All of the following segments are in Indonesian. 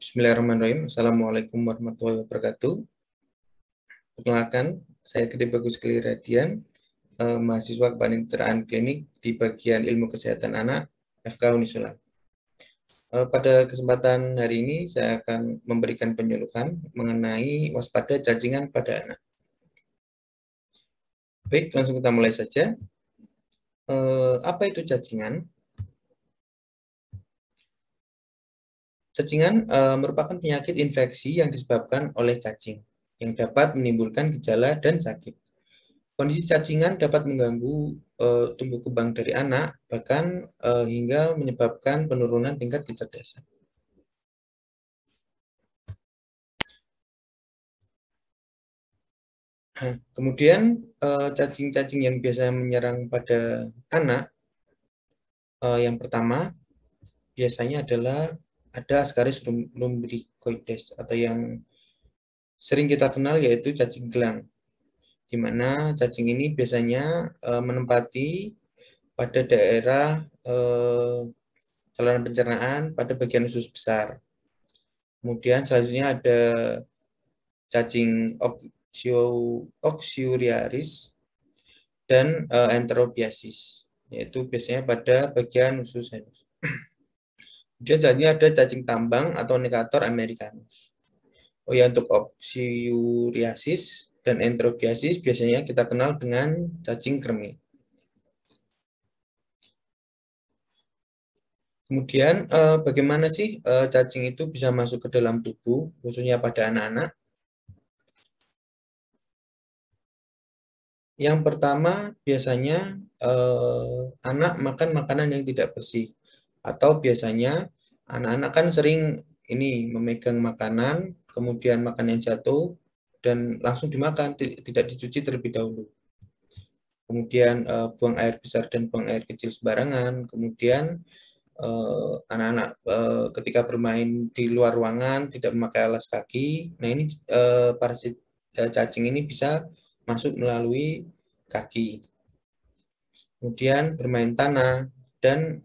Bismillahirrahmanirrahim. Assalamualaikum warahmatullahi wabarakatuh. Perkenalkan, saya Gede Bagus Keli Radian, mahasiswa kepanitiaan klinik di bagian ilmu kesehatan anak FK Unisula. Pada kesempatan hari ini saya akan memberikan penyuluhan mengenai waspada cacingan pada anak. Baik, langsung kita mulai saja. Apa itu cacingan? Cacingan merupakan penyakit infeksi yang disebabkan oleh cacing, yang dapat menimbulkan gejala dan sakit. Kondisi cacingan dapat mengganggu tumbuh kembang dari anak, bahkan hingga menyebabkan penurunan tingkat kecerdasan. Kemudian cacing-cacing yang biasanya menyerang pada anak, yang pertama biasanya adalah ada Ascaris lumbricoides atau yang sering kita kenal yaitu cacing gelang, di mana cacing ini biasanya menempati pada daerah saluran pencernaan pada bagian usus besar. Kemudian selanjutnya ada cacing oxyuriaris dan enterobiasis, yaitu biasanya pada bagian usus anus. Kemudian selanjutnya ada cacing tambang atau Necator americanus. Oh ya, untuk oxyuriasis dan enterobiasis biasanya kita kenal dengan cacing kremi. Kemudian bagaimana sih cacing itu bisa masuk ke dalam tubuh, khususnya pada anak-anak? Yang pertama biasanya anak makan makanan yang tidak bersih, atau biasanya anak-anak kan sering ini memegang makanan, kemudian makan yang jatuh dan langsung dimakan, tidak dicuci terlebih dahulu. Kemudian buang air besar dan buang air kecil sembarangan. Kemudian anak-anak ketika bermain di luar ruangan tidak memakai alas kaki. Nah, ini parasit cacing ini bisa masuk melalui kaki. Kemudian bermain tanah dan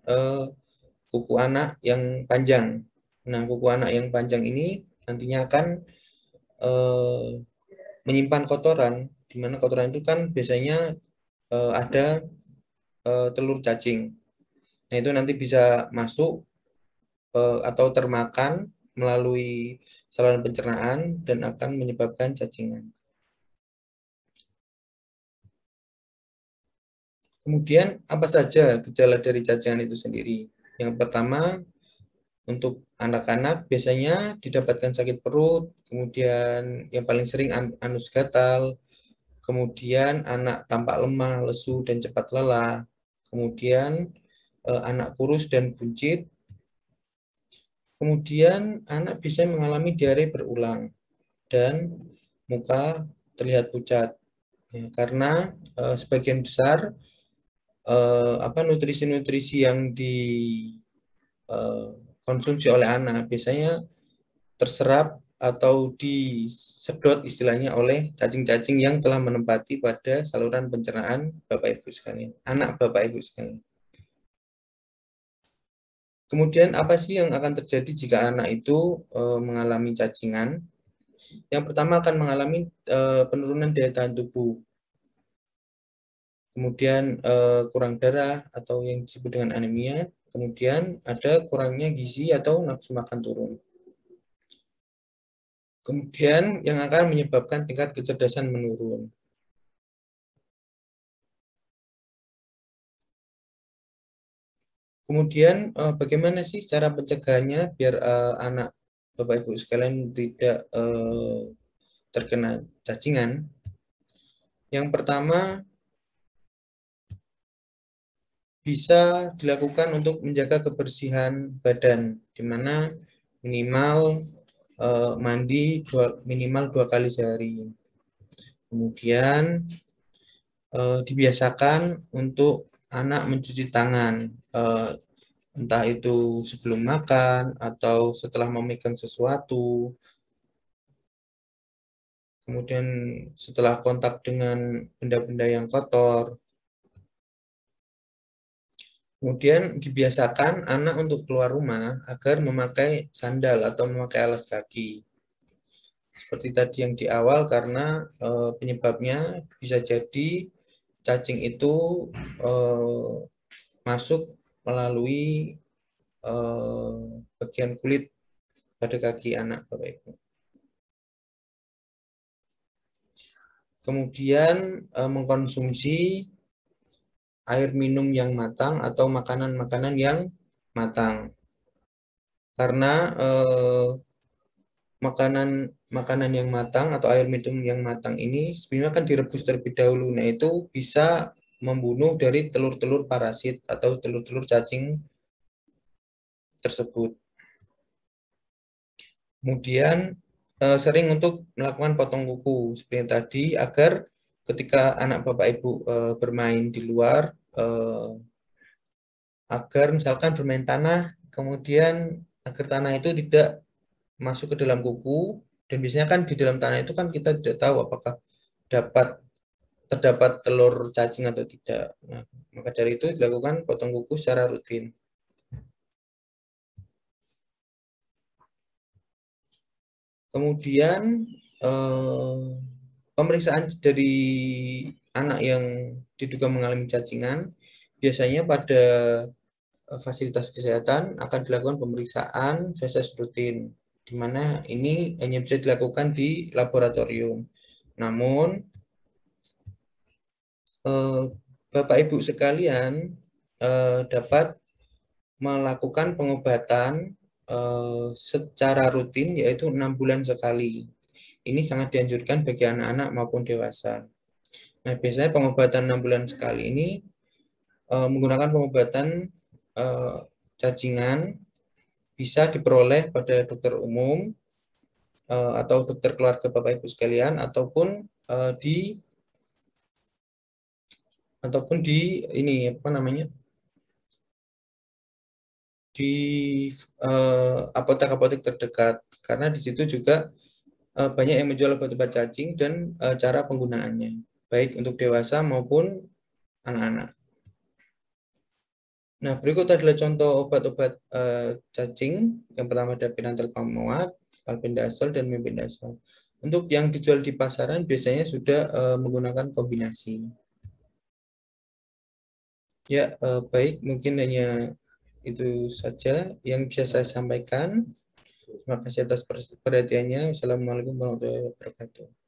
kuku anak yang panjang. Nah, kuku anak yang panjang ini nantinya akan menyimpan kotoran, di mana kotoran itu kan biasanya ada telur cacing. Nah, itu nanti bisa masuk atau termakan melalui saluran pencernaan dan akan menyebabkan cacingan. Kemudian apa saja gejala dari cacingan itu sendiri? Yang pertama, untuk anak-anak biasanya didapatkan sakit perut, kemudian yang paling sering anus gatal, kemudian anak tampak lemah, lesu, dan cepat lelah, kemudian anak kurus dan buncit, kemudian anak bisa mengalami diare berulang, dan muka terlihat pucat. Ya, karena sebagian besar nutrisi-nutrisi yang dikonsumsi oleh anak biasanya terserap atau disedot istilahnya oleh cacing-cacing yang telah menempati pada saluran pencernaan Bapak Ibu sekalian, anak Bapak Ibu sekalian. Kemudian apa sih yang akan terjadi jika anak itu mengalami cacingan? Yang pertama akan mengalami penurunan daya tahan tubuh. Kemudian kurang darah atau yang disebut dengan anemia. Kemudian ada kurangnya gizi atau nafsu makan turun. Kemudian yang akan menyebabkan tingkat kecerdasan menurun. Kemudian bagaimana sih cara pencegahannya biar anak Bapak Ibu sekalian tidak terkena cacingan? Yang pertama bisa dilakukan untuk menjaga kebersihan badan, di mana minimal mandi minimal 2 kali sehari. Kemudian dibiasakan untuk anak mencuci tangan, entah itu sebelum makan atau setelah memegang sesuatu. Kemudian setelah kontak dengan benda-benda yang kotor. Kemudian dibiasakan anak untuk keluar rumah agar memakai sandal atau memakai alas kaki. Seperti tadi yang di awal, karena penyebabnya bisa jadi cacing itu eh, masuk melalui bagian kulit pada kaki anak Bapak Ibu. Kemudian mengkonsumsi air minum yang matang atau makanan-makanan yang matang. Karena makanan yang matang atau air minum yang matang ini sebenarnya kan direbus terlebih dahulu. Nah, itu bisa membunuh dari telur-telur parasit atau telur-telur cacing tersebut. Kemudian sering untuk melakukan potong kuku seperti yang tadi, agar ketika anak Bapak Ibu bermain di luar, agar misalkan bermain tanah, kemudian agar tanah itu tidak masuk ke dalam kuku, dan biasanya kan di dalam tanah itu kan kita tidak tahu apakah dapat terdapat telur cacing atau tidak. Nah, maka dari itu dilakukan potong kuku secara rutin. Kemudian pemeriksaan dari anak yang diduga mengalami cacingan, biasanya pada fasilitas kesehatan akan dilakukan pemeriksaan feses rutin, di mana ini hanya bisa dilakukan di laboratorium. Namun, eh, Bapak Ibu sekalian dapat melakukan pengobatan secara rutin, yaitu 6 bulan sekali. Ini sangat dianjurkan bagi anak-anak maupun dewasa. Nah, biasanya pengobatan 6 bulan sekali ini menggunakan pengobatan eh, cacingan, bisa diperoleh pada dokter umum atau dokter keluarga Bapak Ibu sekalian, eh, di ataupun di ini apa namanya, di apotek-apotek terdekat, karena di situ juga banyak yang menjual obat-obat cacing dan cara penggunaannya, baik untuk dewasa maupun anak-anak. Nah, berikut adalah contoh obat-obat cacing. Yang pertama ada penantel pamuat, albendazol, dan mebendazol. Untuk yang dijual di pasaran biasanya sudah menggunakan kombinasi. Ya, baik, mungkin hanya itu saja yang bisa saya sampaikan. Terima kasih atas perhatiannya. Wassalamualaikum warahmatullahi wabarakatuh.